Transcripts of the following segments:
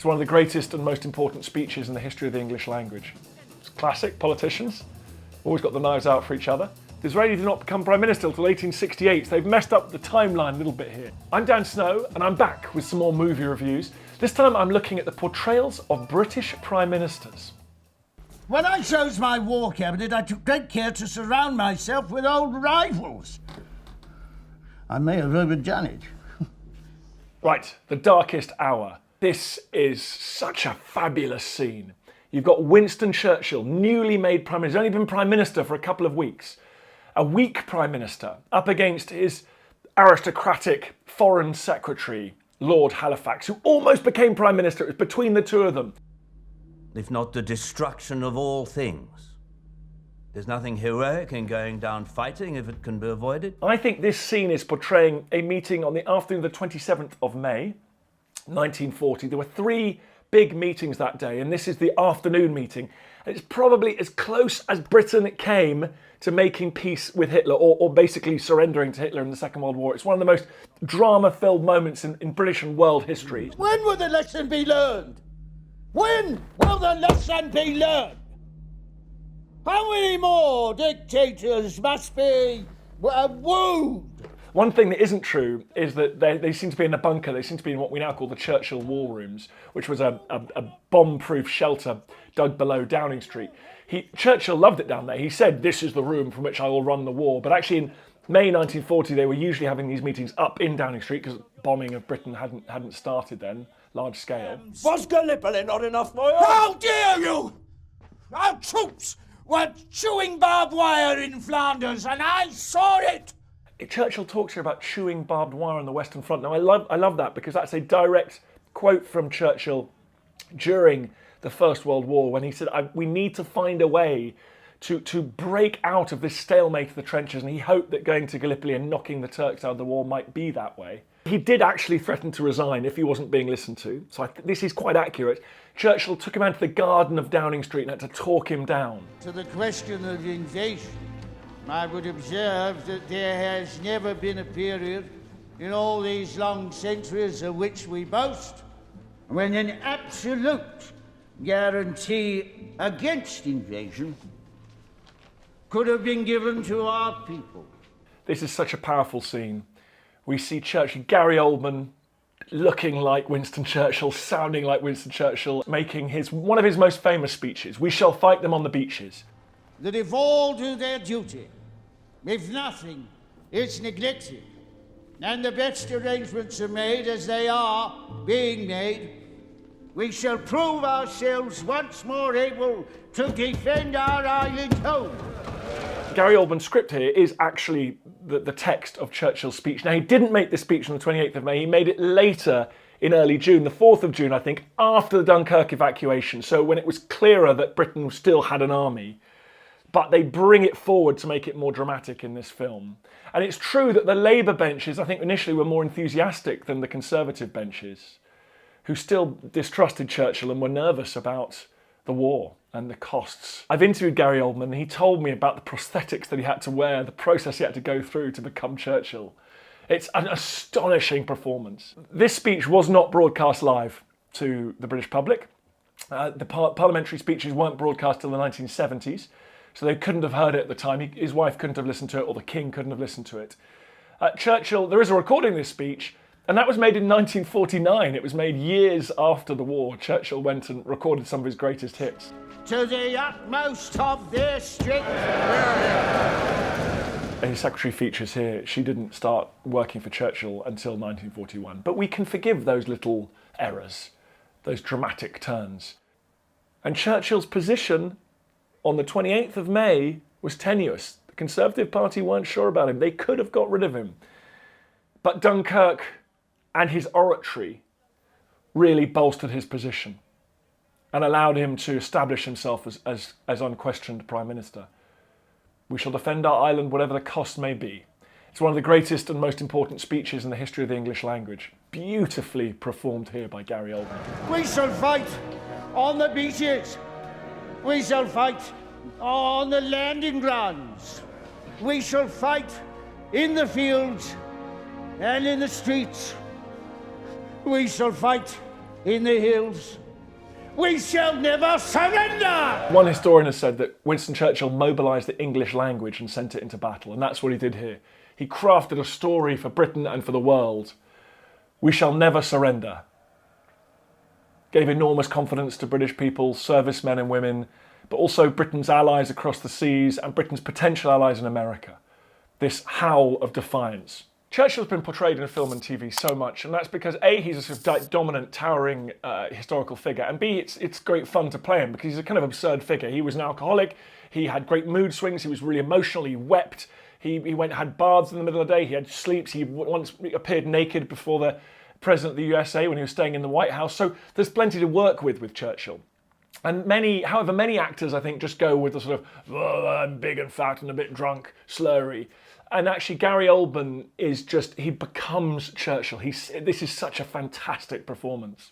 It's one of the greatest and most important speeches in the history of the English language. It's classic, politicians, always got the knives out for each other. Disraeli did not become Prime Minister until 1868, so they've messed up the timeline a little bit here. I'm Dan Snow, and I'm back with some more movie reviews. This time I'm looking at the portrayals of British Prime Ministers. When I chose my war cabinet, I took great care to surround myself with old rivals. I may have overdone it. Right, the darkest hour. This is such a fabulous scene. You've got Winston Churchill, newly made Prime Minister, only been Prime Minister for a couple of weeks. A weak Prime Minister, up against his aristocratic Foreign Secretary, Lord Halifax, who almost became Prime Minister. It was between the two of them. If not the destruction of all things. There's nothing heroic in going down fighting if it can be avoided. I think this scene is portraying a meeting on the afternoon of the 27th of May, 1940. There were 3 big meetings that day, and this is the afternoon meeting. And it's probably as close as Britain came to making peace with Hitler, or basically surrendering to Hitler in the Second World War. It's one of the most drama-filled moments in British and world history. When will the lesson be learned? When will the lesson be learned? How many more dictators must be wooed? One thing that isn't true is that they seem to be in a bunker. They seem to be in what we now call the Churchill War Rooms, which was a bomb-proof shelter dug below Downing Street. Churchill loved it down there. He said, "This is the room from which I will run the war." But actually in May 1940, they were usually having these meetings up in Downing Street because bombing of Britain hadn't started then, large scale. Was Gallipoli not enough for you? How dare you! Our troops were chewing barbed wire in Flanders, and I saw it! Churchill talks here about chewing barbed wire on the Western Front. Now, I love that because that's a direct quote from Churchill during the First World War when he said, we need to find a way to break out of this stalemate of the trenches, and he hoped that going to Gallipoli and knocking the Turks out of the war might be that way. He did actually threaten to resign if he wasn't being listened to, so this is quite accurate. Churchill took him out to the garden of Downing Street and had to talk him down. To the question of invasion, I would observe that there has never been a period in all these long centuries of which we boast when an absolute guarantee against invasion could have been given to our people. This is such a powerful scene. We see Churchill, Gary Oldman, looking like Winston Churchill, sounding like Winston Churchill, making one of his most famous speeches. "We shall fight them on the beaches." That if all do their duty, if nothing is neglected, and the best arrangements are made as they are being made, we shall prove ourselves once more able to defend our island home. Gary Oldman's script here is actually the text of Churchill's speech. Now, he didn't make this speech on the 28th of May. He made it later in early June, the 4th of June, I think, after the Dunkirk evacuation. So when it was clearer that Britain still had an army. But they bring it forward to make it more dramatic in this film. And it's true that the Labour benches, I think, initially were more enthusiastic than the Conservative benches, who still distrusted Churchill and were nervous about the war and the costs. I've interviewed Gary Oldman, and he told me about the prosthetics that he had to wear, the process he had to go through to become Churchill. It's an astonishing performance. This speech was not broadcast live to the British public. The parliamentary speeches weren't broadcast till the 1970s, so they couldn't have heard it at the time. His wife couldn't have listened to it, or the King couldn't have listened to it. Churchill, there is a recording of this speech, and that was made in 1949. It was made years after the war. Churchill went and recorded some of his greatest hits. To the utmost of their strength. His secretary features here. She didn't start working for Churchill until 1941. But we can forgive those little errors, those dramatic turns. And Churchill's position on the 28th of May was tenuous. The Conservative Party weren't sure about him. They could have got rid of him. But Dunkirk and his oratory really bolstered his position and allowed him to establish himself as unquestioned Prime Minister. We shall defend our island whatever the cost may be. It's one of the greatest and most important speeches in the history of the English language. Beautifully performed here by Gary Oldman. We shall fight on the beaches. We shall fight on the landing grounds. We shall fight in the fields and in the streets. We shall fight in the hills. We shall never surrender! One historian has said that Winston Churchill mobilised the English language and sent it into battle, and that's what he did here. He crafted a story for Britain and for the world. We shall never surrender. Gave enormous confidence to British people, servicemen and women, but also Britain's allies across the seas and Britain's potential allies in America. This howl of defiance. Churchill's been portrayed in film and TV so much, and that's because A, he's a sort of dominant, towering historical figure, and B, it's great fun to play him because he's a kind of absurd figure. He was an alcoholic, he had great mood swings, he was really emotional, he wept, he had baths in the middle of the day, he had sleeps, he once appeared naked before the President of the USA when he was staying in the White House, so there's plenty to work with Churchill. And however many actors, I think, just go with the sort of, oh, I'm big and fat and a bit drunk, slurry. And actually, Gary Oldman is just, he becomes Churchill. This is such a fantastic performance.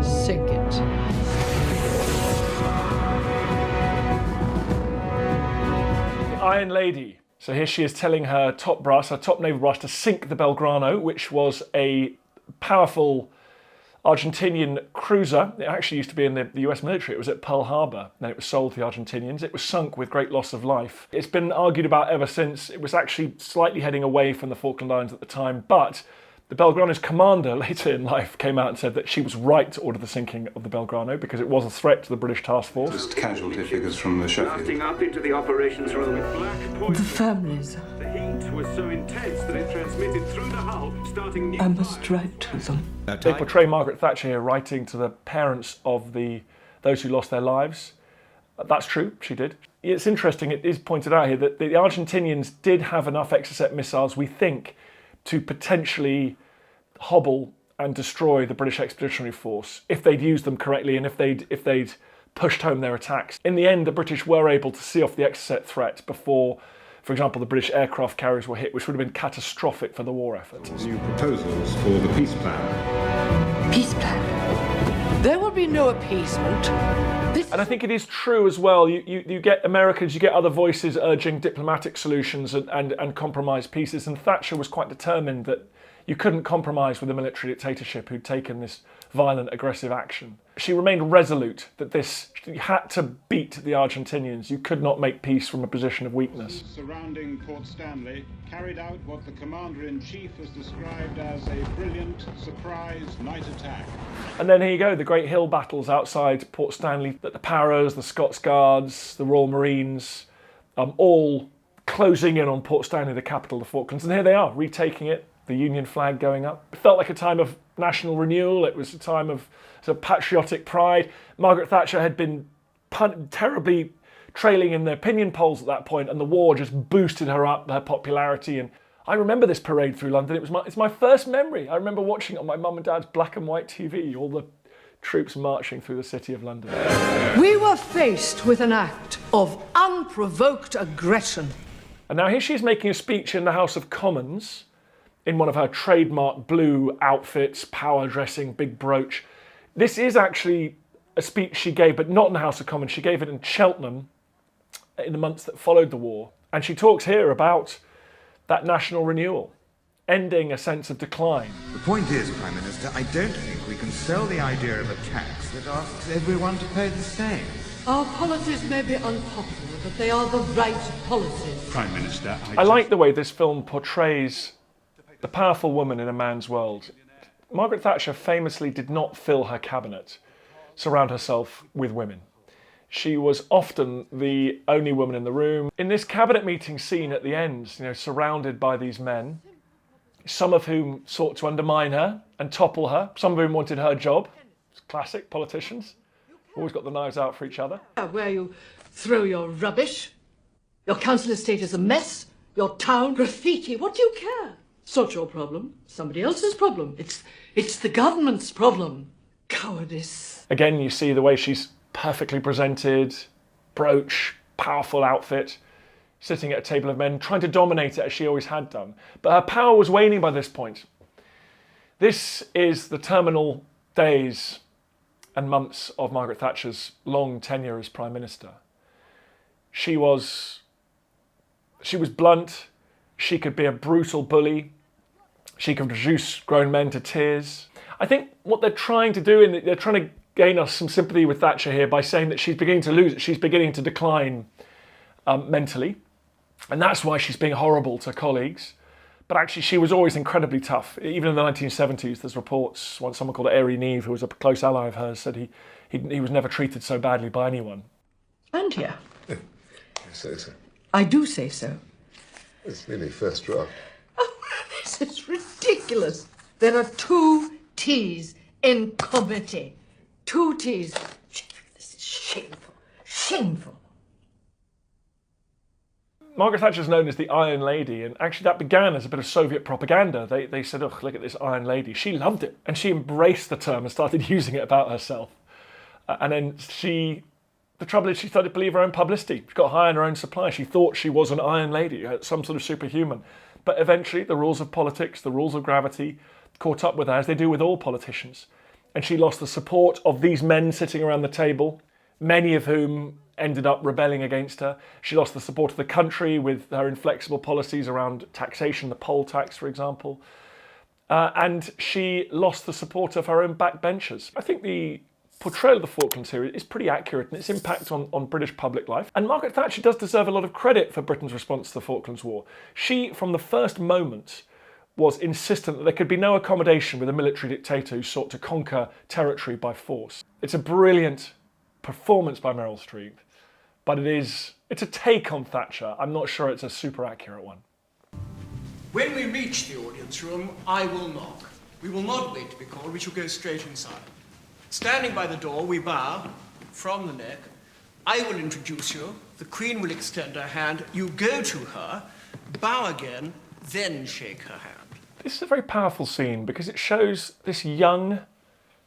Sink it. The Iron Lady. So here she is telling her top naval brass, to sink the Belgrano, which was a powerful Argentinian cruiser. It actually used to be in the US military. It was at Pearl Harbor. Then it was sold to the Argentinians. It was sunk with great loss of life. It's been argued about ever since. It was actually slightly heading away from the Falkland Islands at the time, but the Belgrano's commander later in life came out and said that she was right to order the sinking of the Belgrano because it was a threat to the British task force. Just casualty figures from the Sheffield. Up into the operations room with black poison. The families. The heat was so intense that it transmitted through the hull, starting new I must fires. write to them. They portray Margaret Thatcher here writing to the parents of those who lost their lives. That's true, she did. It's interesting, it is pointed out here that the Argentinians did have enough Exocet missiles, we think, to potentially hobble and destroy the British Expeditionary Force if they'd used them correctly and if they'd pushed home their attacks. In the end, the British were able to see off the Exocet threat before, for example, the British aircraft carriers were hit, which would have been catastrophic for the war effort. New proposals for the peace plan. Peace plan. There will be no appeasement. And I think it is true as well. You get Americans, you get other voices urging diplomatic solutions and compromise pieces. And Thatcher was quite determined that you couldn't compromise with a military dictatorship who'd taken this violent, aggressive action. She remained resolute that you had to beat the Argentinians. You could not make peace from a position of weakness. Surrounding Port Stanley carried out what the Commander-in-Chief has described as a brilliant surprise night attack. And then here you go, the great hill battles outside Port Stanley, that the Paras, the Scots Guards, the Royal Marines, all closing in on Port Stanley, the capital of the Falklands. And here they are, retaking it, the Union flag going up. It felt like a time of national renewal. It was a time of sort of patriotic pride. Margaret Thatcher had been terribly trailing in the opinion polls at that point, and the war just boosted her up, her popularity. And I remember this parade through London. It's my first memory. I remember watching it on my mum and dad's black and white TV, all the troops marching through the city of London. We were faced with an act of unprovoked aggression. And now here she's making a speech in the House of Commons in one of her trademark blue outfits, power dressing, big brooch. This is actually a speech she gave, but not in the House of Commons. She gave it in Cheltenham in the months that followed the war. And she talks here about that national renewal, ending a sense of decline. The point is, Prime Minister, I don't think we can sell the idea of a tax that asks everyone to pay the same. Our policies may be unpopular, but they are the right policies. Prime Minister, I like the way this film portrays the powerful woman in a man's world. Margaret Thatcher famously did not fill her cabinet, surround herself with women. She was often the only woman in the room. In this cabinet meeting scene at the end, surrounded by these men, some of whom sought to undermine her and topple her, some of whom wanted her job. It's classic politicians, always got the knives out for each other. Where you throw your rubbish, your council estate is a mess, your town graffiti, what do you care? It's not your problem, somebody else's problem. It's the government's problem. Cowardice. Again, you see the way she's perfectly presented, brooch, powerful outfit, sitting at a table of men, trying to dominate it as she always had done. But her power was waning by this point. This is the terminal days and months of Margaret Thatcher's long tenure as Prime Minister. She was blunt, She could be a brutal bully. She can reduce grown men to tears. I think what they're trying to do, they're trying to gain us some sympathy with Thatcher here by saying that she's beginning to lose it. She's beginning to decline mentally. And that's why she's being horrible to colleagues. But actually, she was always incredibly tough. Even in the 1970s, there's reports, someone called Ari Neve, who was a close ally of hers, said he was never treated so badly by anyone. And here. You say so. I do say so. It's nearly first draft. Oh, this is ridiculous. There are 2 T's in committee. 2 T's. This is shameful. Shameful. Margaret Thatcher is known as the Iron Lady, and actually that began as a bit of Soviet propaganda. They said, oh, look at this Iron Lady. She loved it, and she embraced the term and started using it about herself. And then the trouble is she started to believe her own publicity. She got high on her own supply. She thought she was an Iron Lady, some sort of superhuman. But eventually the rules of politics, the rules of gravity caught up with her, as they do with all politicians. And she lost the support of these men sitting around the table, many of whom ended up rebelling against her. She lost the support of the country with her inflexible policies around taxation, the poll tax, for example. And she lost the support of her own backbenchers. I think the portrayal of the Falklands here is pretty accurate in its impact on British public life. And Margaret Thatcher does deserve a lot of credit for Britain's response to the Falklands War. She, from the first moment, was insistent that there could be no accommodation with a military dictator who sought to conquer territory by force. It's a brilliant performance by Meryl Streep, but it's a take on Thatcher. I'm not sure it's a super accurate one. When we reach the audience room, I will knock. We will not wait to be called, we shall go straight inside. Standing by the door, we bow from the neck. I will introduce you. The Queen will extend her hand. You go to her, bow again, then shake her hand. This is a very powerful scene because it shows this young,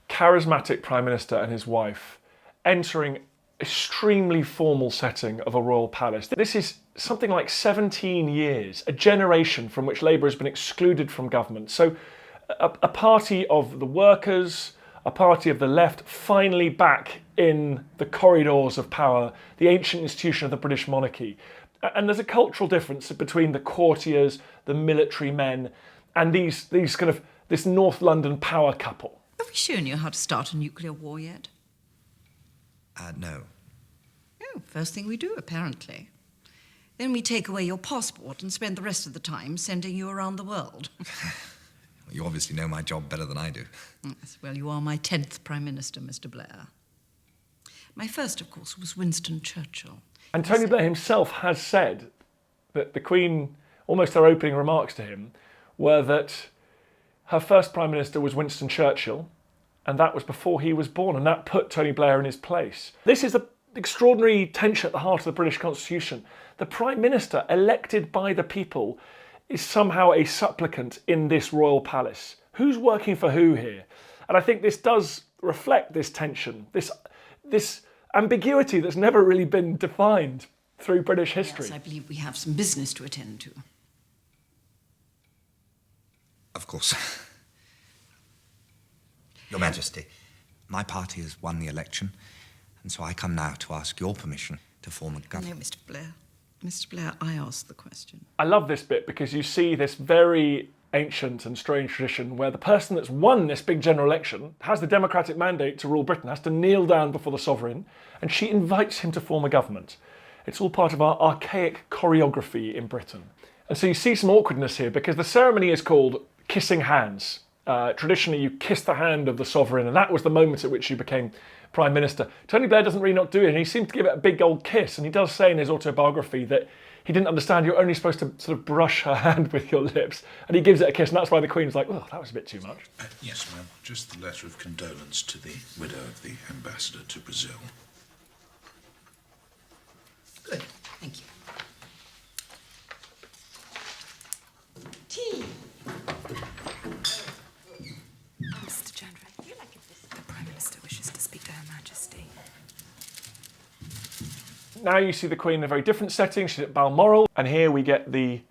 charismatic Prime Minister and his wife entering extremely formal setting of a royal palace. This is something like 17 years, a generation from which Labour has been excluded from government. So a party of the workers, a party of the left, finally back in the corridors of power, the ancient institution of the British monarchy. And there's a cultural difference between the courtiers, the military men, and this North London power couple. Have we shown you how to start a nuclear war yet? No. Oh, first thing we do, apparently. Then we take away your passport and spend the rest of the time sending you around the world. You obviously know my job better than I do. Yes, well, you are my 10th Prime Minister, Mr. Blair. My first, of course, was Winston Churchill. And Tony Blair himself has said that the Queen, almost her opening remarks to him, were that her first Prime Minister was Winston Churchill, and that was before he was born, and that put Tony Blair in his place. This is the extraordinary tension at the heart of the British Constitution. The Prime Minister, elected by the people, is somehow a supplicant in this royal palace. Who's working for who here? And I think this does reflect this tension, this ambiguity that's never really been defined through British history. Yes, I believe we have some business to attend to. Of course. Your Majesty, my party has won the election, and so I come now to ask your permission to form a government. No, Mr. Blair. Mr. Blair, I asked the question. I love this bit because you see this very ancient and strange tradition where the person that's won this big general election has the democratic mandate to rule Britain, has to kneel down before the sovereign, and she invites him to form a government. It's all part of our archaic choreography in Britain. And so you see some awkwardness here because the ceremony is called kissing hands. Traditionally, you kiss the hand of the sovereign, and that was the moment at which you became Prime Minister. Tony Blair doesn't really not do it, and he seems to give it a big old kiss, and he does say in his autobiography that he didn't understand you're only supposed to sort of brush her hand with your lips, and he gives it a kiss, and that's why the Queen's like, oh, that was a bit too much. Yes, ma'am. Just the letter of condolence to the widow of the ambassador to Brazil. Good, thank you. Tea. Mr. General, the Prime Minister wishes to speak to Her Majesty. Now you see the Queen in a very different setting. She's at Balmoral, and here we get the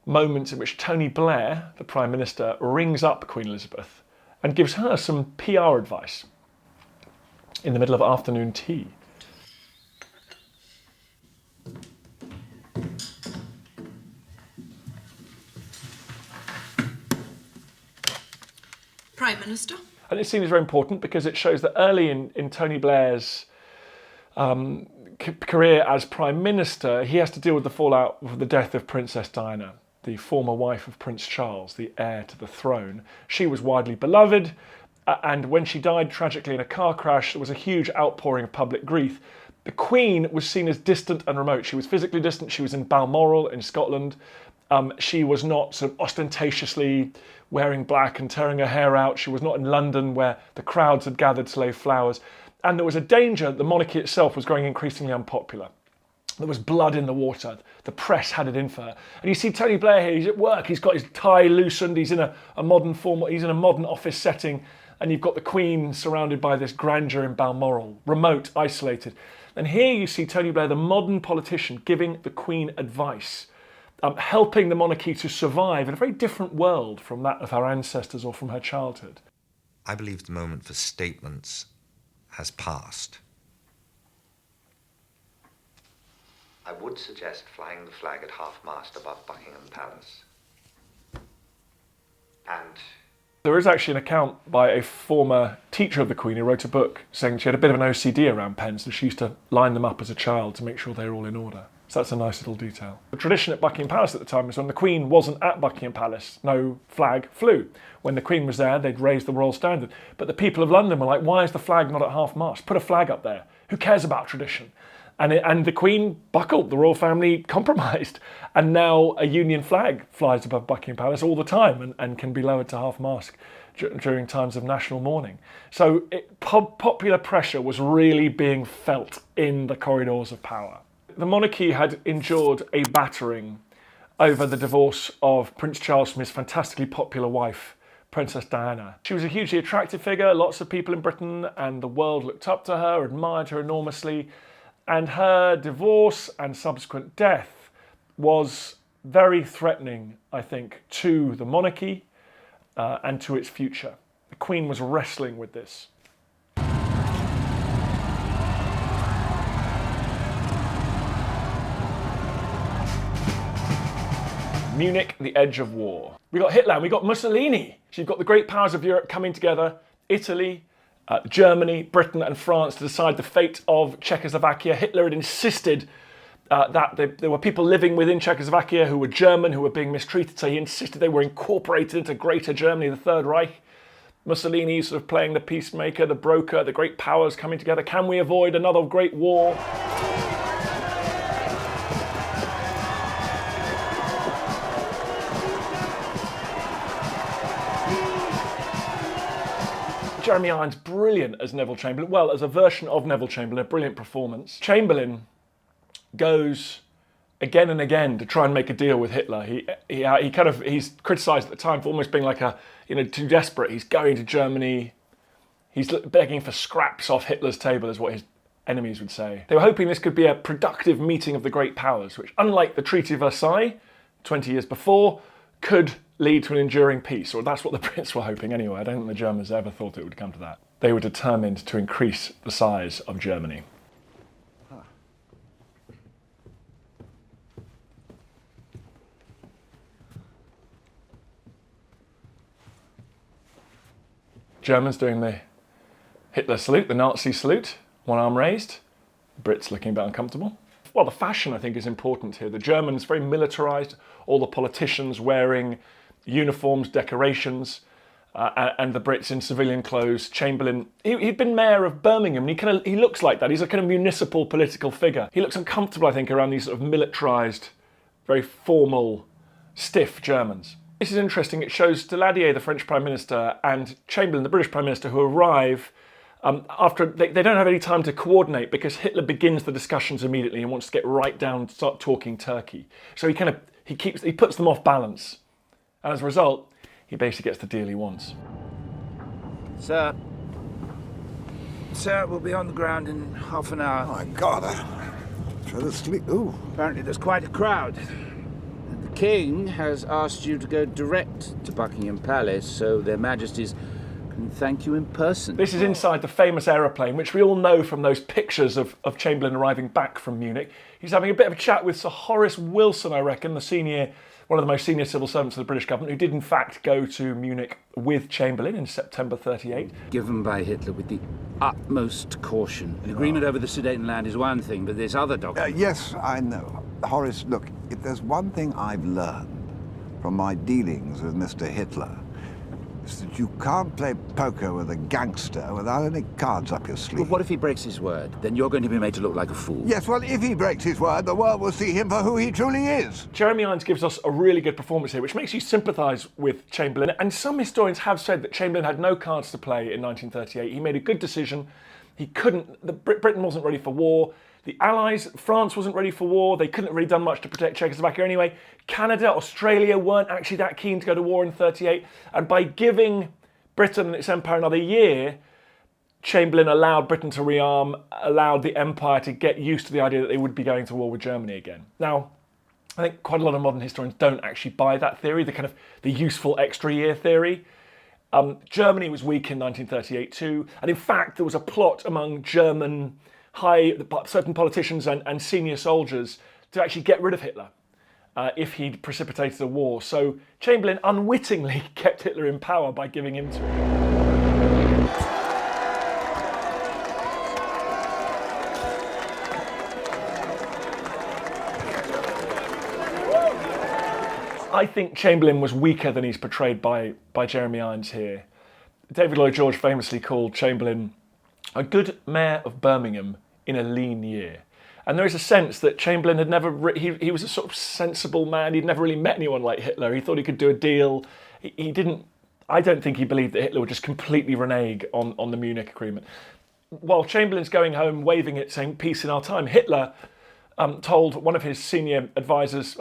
moment in which Tony Blair, the Prime Minister, rings up Queen Elizabeth and gives her some PR advice in the middle of afternoon tea. Prime Minister. And this scene is very important because it shows that early in Tony Blair's career as Prime Minister, he has to deal with the fallout of the death of Princess Diana, the former wife of Prince Charles, the heir to the throne. She was widely beloved, and when she died tragically in a car crash, there was a huge outpouring of public grief. The Queen was seen as distant and remote. She was physically distant. She was in Balmoral in Scotland. She was not sort of ostentatiously wearing black and tearing her hair out. She was not in London where the crowds had gathered to lay flowers. And there was a danger the monarchy itself was growing increasingly unpopular. There was blood in the water. The press had it in for her. And you see Tony Blair here, he's at work, he's got his tie loosened, he's in a modern form, he's in a modern office setting, and you've got the Queen surrounded by this grandeur in Balmoral, remote, isolated. And here you see Tony Blair, the modern politician, giving the Queen advice, helping the monarchy to survive in a very different world from that of her ancestors or from her childhood. I believe the moment for statements has passed. I would suggest flying the flag at half-mast above Buckingham Palace. And there is actually an account by a former teacher of the Queen who wrote a book saying she had a bit of an OCD around pens, and she used to line them up as a child to make sure they were all in order. So that's a nice little detail. The tradition at Buckingham Palace at the time was when the Queen wasn't at Buckingham Palace, no flag flew. When the Queen was there, they'd raise the royal standard. But the people of London were like, why is the flag not at half-mast? Put a flag up there. Who cares about tradition? And the Queen buckled, the royal family compromised. And now a Union flag flies above Buckingham Palace all the time and can be lowered to half-mast during times of national mourning. So popular pressure was really being felt in the corridors of power. The monarchy had endured a battering over the divorce of Prince Charles from his fantastically popular wife, Princess Diana. She was a hugely attractive figure. Lots of people in Britain and the world looked up to her, admired her enormously. And her divorce and subsequent death was very threatening, I think, to the monarchy and to its future. The Queen was wrestling with this. Munich, the edge of war. We got Hitler and we got Mussolini. So you've got the great powers of Europe coming together, Italy, Germany, Britain and France to decide the fate of Czechoslovakia. Hitler had insisted that there were people living within Czechoslovakia who were German, who were being mistreated, so he insisted they were incorporated into Greater Germany, the Third Reich. Mussolini sort of playing the peacemaker, the broker, the great powers coming together. Can we avoid another great war? Jeremy Irons, brilliant as Neville Chamberlain. Well, as a version of Neville Chamberlain, a brilliant performance. Chamberlain goes again and again to try and make a deal with Hitler. He's criticised at the time for almost being like too desperate. He's going to Germany. He's begging for scraps off Hitler's table, is what his enemies would say. They were hoping this could be a productive meeting of the great powers, which, unlike the Treaty of Versailles 20 years before, could lead to an enduring peace, or that's what the Brits were hoping anyway. I don't think the Germans ever thought it would come to that. They were determined to increase the size of Germany. Germans doing the Hitler salute, the Nazi salute, one arm raised. Brits looking a bit uncomfortable. Well, the fashion, I think, is important here. The Germans, very militarised, all the politicians wearing uniforms, decorations, and the Brits in civilian clothes. Chamberlain, he'd been mayor of Birmingham, and he looks like that. He's a kind of municipal political figure. He looks uncomfortable, I think, around these sort of militarised, very formal, stiff Germans. This is interesting. It shows Daladier, the French Prime Minister, and Chamberlain, the British Prime Minister, who arrive after they don't have any time to coordinate because Hitler begins the discussions immediately and wants to get right down to start talking Turkey. So he puts them off balance. And as a result, he basically gets the deal he wants. Sir, we'll be on the ground in half an hour. Oh my God, I fell asleep. Ooh. Apparently there's quite a crowd. The King has asked you to go direct to Buckingham Palace so their Majesties can thank you in person. This is inside the famous aeroplane, which we all know from those pictures of Chamberlain arriving back from Munich. He's having a bit of a chat with Sir Horace Wilson, I reckon, the senior, one of the most senior civil servants of the British government, who did in fact go to Munich with Chamberlain in September 38. Given by Hitler with the utmost caution. An agreement over the Sudetenland is one thing, but this other document... Yes, I know. Horace, look, if there's one thing I've learned from my dealings with Mr. Hitler, it's that you can't play poker with a gangster without any cards up your sleeve. But what if he breaks his word? Then you're going to be made to look like a fool. Yes, well, if he breaks his word, the world will see him for who he truly is. Jeremy Irons gives us a really good performance here, which makes you sympathise with Chamberlain. And some historians have said that Chamberlain had no cards to play in 1938. He made a good decision. He couldn't... Britain wasn't ready for war. The Allies, France wasn't ready for war. They couldn't have really done much to protect Czechoslovakia anyway. Canada, Australia weren't actually that keen to go to war in 38. And by giving Britain and its empire another year, Chamberlain allowed Britain to rearm, allowed the empire to get used to the idea that they would be going to war with Germany again. Now, I think quite a lot of modern historians don't actually buy that theory, the useful extra year theory. Germany was weak in 1938 too. And in fact, there was a plot among German certain politicians and senior soldiers to actually get rid of Hitler if he'd precipitated a war. So Chamberlain unwittingly kept Hitler in power by giving in to him. I think Chamberlain was weaker than he's portrayed by Jeremy Irons here. David Lloyd George famously called Chamberlain a good mayor of Birmingham in a lean year. And there is a sense that Chamberlain had never... He was a sort of sensible man. He'd never really met anyone like Hitler. He thought he could do a deal. He didn't... I don't think he believed that Hitler would just completely renege on the Munich agreement. While Chamberlain's going home waving it, saying peace in our time, Hitler told one of his senior advisors,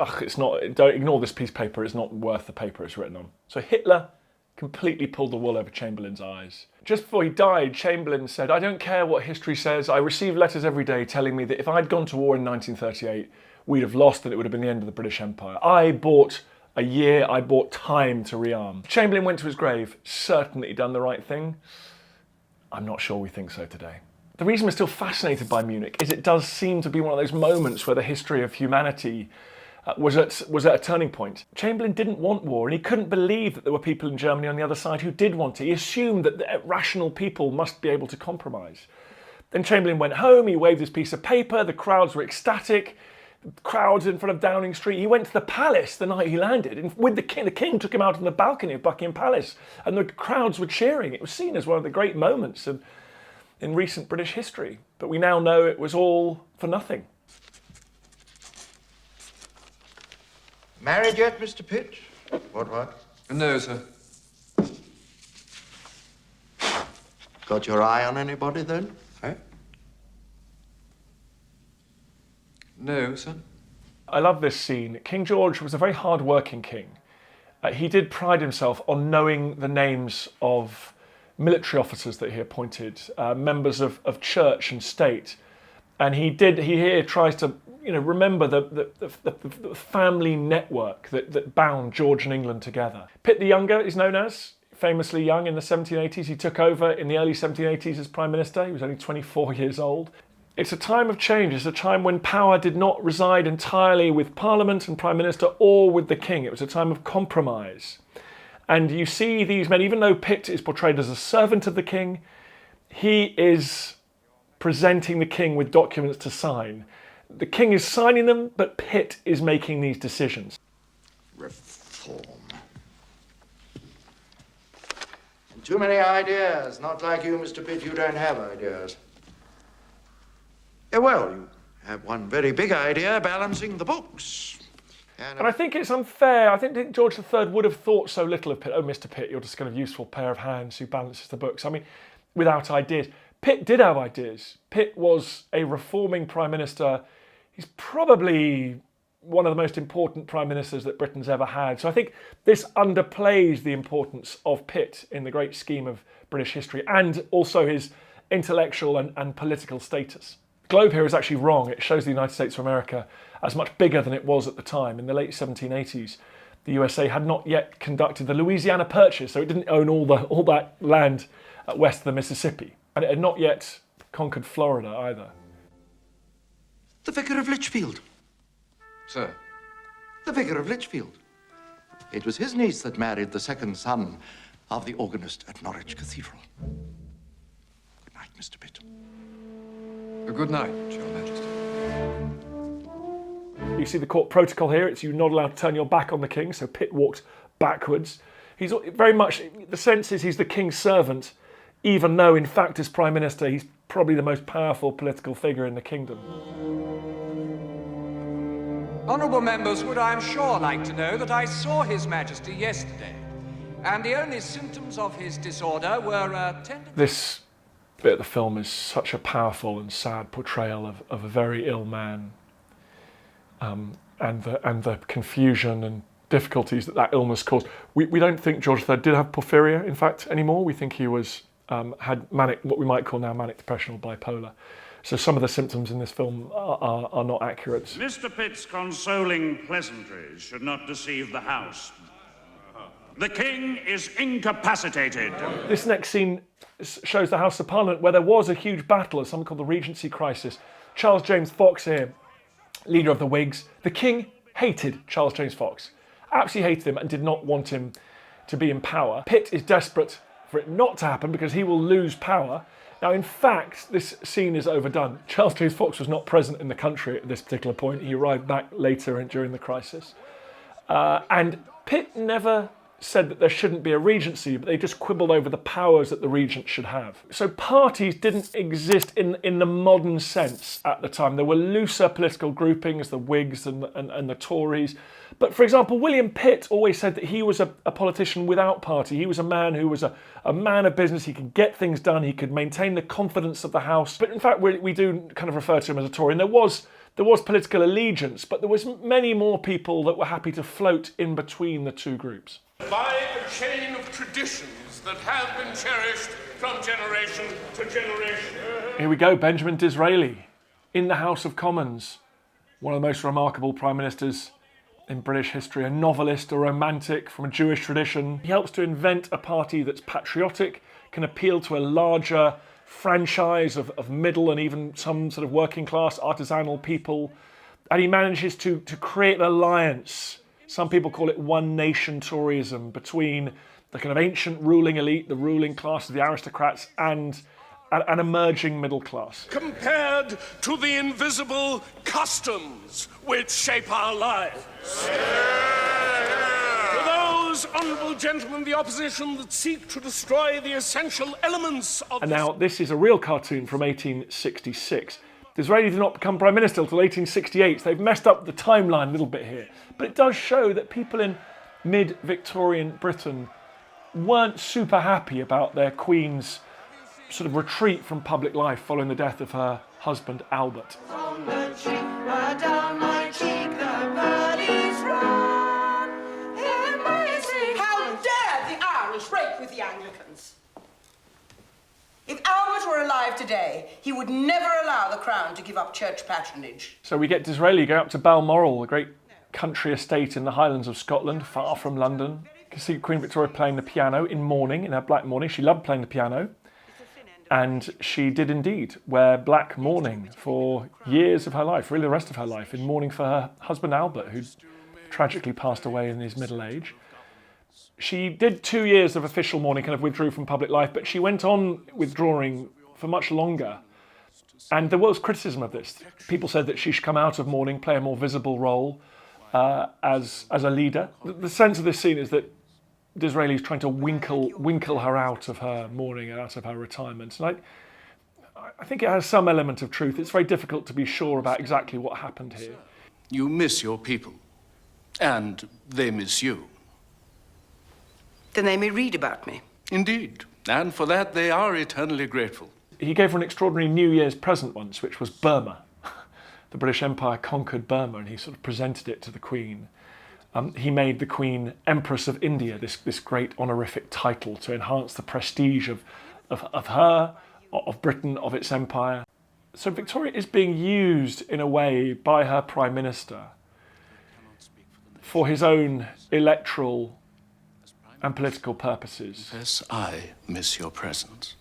don't ignore this piece of paper, it's not worth the paper it's written on. So Hitler completely pulled the wool over Chamberlain's eyes. Just before he died, Chamberlain said, "I don't care what history says. I receive letters every day telling me that if I'd gone to war in 1938, we'd have lost and it would have been the end of the British Empire. I bought a year, I bought time to rearm." Chamberlain went to his grave, certain that he'd done the right thing. I'm not sure we think so today. The reason we're still fascinated by Munich is it does seem to be one of those moments where the history of humanity was at a turning point. Chamberlain didn't want war, and he couldn't believe that there were people in Germany on the other side who did want it. He assumed that rational people must be able to compromise. Then Chamberlain went home, he waved his piece of paper, the crowds were ecstatic, crowds in front of Downing Street. He went to the palace the night he landed, and with the king took him out on the balcony of Buckingham Palace, and the crowds were cheering. It was seen as one of the great moments in recent British history. But we now know it was all for nothing. Married yet, Mr. Pitt? What? No, sir. Got your eye on anybody, then? Eh? No, sir. I love this scene. King George was a very hard-working king. He did pride himself on knowing the names of military officers that he appointed, members of church and state. And he here tries to remember the family network that bound George and England together. Pitt the Younger is known as, famously young in the 1780s. He took over in the early 1780s as Prime Minister. He was only 24 years old. It's a time of change. It's a time when power did not reside entirely with Parliament and Prime Minister or with the King. It was a time of compromise. And you see these men, even though Pitt is portrayed as a servant of the King, he is presenting the King with documents to sign. The King is signing them, but Pitt is making these decisions. Reform. Too many ideas. Not like you, Mr. Pitt, you don't have ideas. Well, you have one very big idea, balancing the books. And I think it's unfair. I think George III would have thought so little of Pitt. Oh, Mr. Pitt, you're just kind of useful pair of hands who balances the books. I mean, without ideas. Pitt did have ideas. Pitt was a reforming Prime Minister. He's probably one of the most important Prime Ministers that Britain's ever had. So I think this underplays the importance of Pitt in the great scheme of British history and also his intellectual and political status. The globe here is actually wrong. It shows the United States of America as much bigger than it was at the time. In the late 1780s, the USA had not yet conducted the Louisiana Purchase, so it didn't own all that land west of the Mississippi. And it had not yet conquered Florida either. The Vicar of Lichfield. Sir? The Vicar of Lichfield. It was his niece that married the second son of the organist at Norwich Cathedral. Good night, Mr. Pitt. Good night, Your Majesty. You see the court protocol here. It's you're not allowed to turn your back on the king, so Pitt walks backwards. He's very much, the sense is he's the king's servant, even though, in fact, as Prime Minister, he's probably the most powerful political figure in the kingdom. Honourable members would, I am sure, like to know that I saw His Majesty yesterday, and the only symptoms of his disorder were This bit of the film is such a powerful and sad portrayal of a very ill man, and the confusion and difficulties that illness caused. We don't think George III did have porphyria, in fact, anymore. We think he was had manic, what we might call now manic depression or bipolar. So some of the symptoms in this film are not accurate. Mr. Pitt's consoling pleasantries should not deceive the House. The King is incapacitated. This next scene shows the House of Parliament where there was a huge battle, something called the Regency Crisis. Charles James Fox here, leader of the Whigs. The King hated Charles James Fox, absolutely hated him and did not want him to be in power. Pitt is desperate for it not to happen because he will lose power. Now, in fact, this scene is overdone. Charles James Fox was not present in the country at this particular point. He arrived back later during the crisis. And Pitt never said that there shouldn't be a regency, but they just quibbled over the powers that the regent should have. So parties didn't exist in the modern sense at the time. There were looser political groupings, the Whigs and the Tories. But for example, William Pitt always said that he was a politician without party. He was a man who was a man of business. He could get things done. He could maintain the confidence of the House. But in fact, we do kind of refer to him as a Tory. And there was political allegiance, but there was many more people that were happy to float in between the two groups. By a chain of traditions that have been cherished from generation to generation. Here we go, Benjamin Disraeli in the House of Commons, one of the most remarkable prime ministers in British history, a novelist, a romantic from a Jewish tradition. He helps to invent a party that's patriotic, can appeal to a larger franchise of middle and even some sort of working class artisanal people, and he manages to create an alliance. Some people call it one nation Toryism between the kind of ancient ruling elite, the ruling class of the aristocrats, and an emerging middle class. Compared to the invisible customs which shape our lives. To those honourable gentlemen of the opposition that seek to destroy the essential elements of... And now this is a real cartoon from 1866. Disraeli did not become Prime Minister until 1868, so they've messed up the timeline a little bit here. But it does show that people in mid-Victorian Britain weren't super happy about their Queen's sort of retreat from public life following the death of her husband, Albert. From the cheek, down my cheek, the birdies run. Amazing. How dare the Irish break with the Anglicans? If Albert were alive today, he would never allow the Crown to give up church patronage. So we get Disraeli going up to Balmoral, a great country estate in the Highlands of Scotland, far from London. You can see Queen Victoria playing the piano in mourning, in her black mourning. She loved playing the piano. And she did indeed wear black mourning for years of her life, really the rest of her life, in mourning for her husband Albert, who tragically passed away in his middle age. She did 2 years of official mourning, kind of withdrew from public life, but she went on withdrawing for much longer. And there was criticism of this. People said that she should come out of mourning, play a more visible role as a leader. The sense of this scene is that Disraeli is trying to winkle her out of her mourning and out of her retirement. And I think it has some element of truth. It's very difficult to be sure about exactly what happened here. You miss your people, and they miss you. Then they may read about me. Indeed, and for that they are eternally grateful. He gave her an extraordinary New Year's present once, which was Burma. The British Empire conquered Burma, and he sort of presented it to the Queen. He made the Queen Empress of India, this great honorific title to enhance the prestige of her, of Britain, of its empire. So Victoria is being used in a way by her Prime Minister for his own electoral and political purposes. Yes, I miss your presence.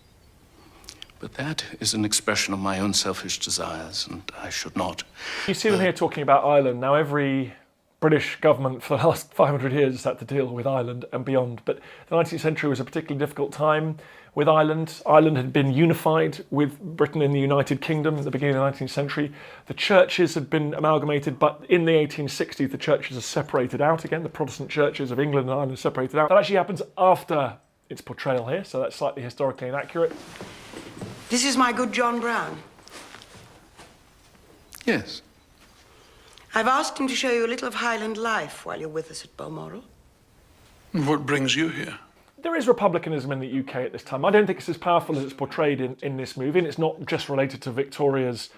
But that is an expression of my own selfish desires, and I should not. You see them here talking about Ireland. Now, every British government for the last 500 years has had to deal with Ireland and beyond. But the 19th century was a particularly difficult time with Ireland. Ireland had been unified with Britain in the United Kingdom at the beginning of the 19th century. The churches had been amalgamated, but in the 1860s, the churches are separated out again. The Protestant churches of England and Ireland are separated out. That actually happens after its portrayal here, so that's slightly historically inaccurate. This is my good John Brown. Yes. I've asked him to show you a little of Highland life while you're with us at Balmoral. What brings you here? There is republicanism in the UK at this time. I don't think it's as powerful as it's portrayed in this movie, and it's not just related to Victoria's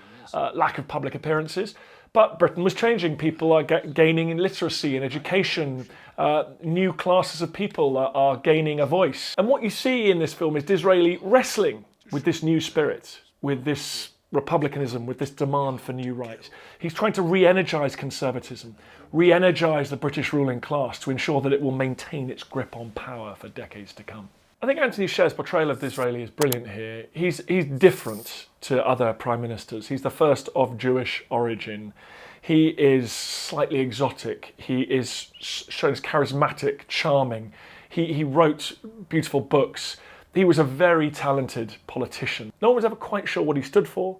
lack of public appearances. But Britain was changing. People are gaining in literacy and education. New classes of people are gaining a voice. And what you see in this film is Disraeli wrestling with this new spirit, with this republicanism, with this demand for new rights. He's trying to re-energise conservatism, re-energise the British ruling class to ensure that it will maintain its grip on power for decades to come. I think Anthony Sher's portrayal of Disraeli is brilliant here. He's different to other prime ministers. He's the first of Jewish origin. He is slightly exotic. He is shown as charismatic, charming. He wrote beautiful books. He was a very talented politician. No one was ever quite sure what he stood for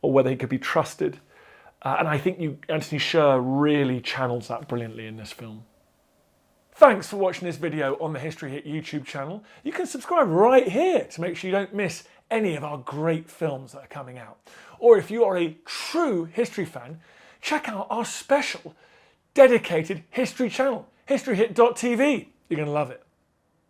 or whether he could be trusted. And I think Anthony Sher really channels that brilliantly in this film. Thanks for watching this video on the History Hit YouTube channel. You can subscribe right here to make sure you don't miss any of our great films that are coming out. Or if you are a true history fan, check out our special dedicated history channel, historyhit.tv. You're going to love it.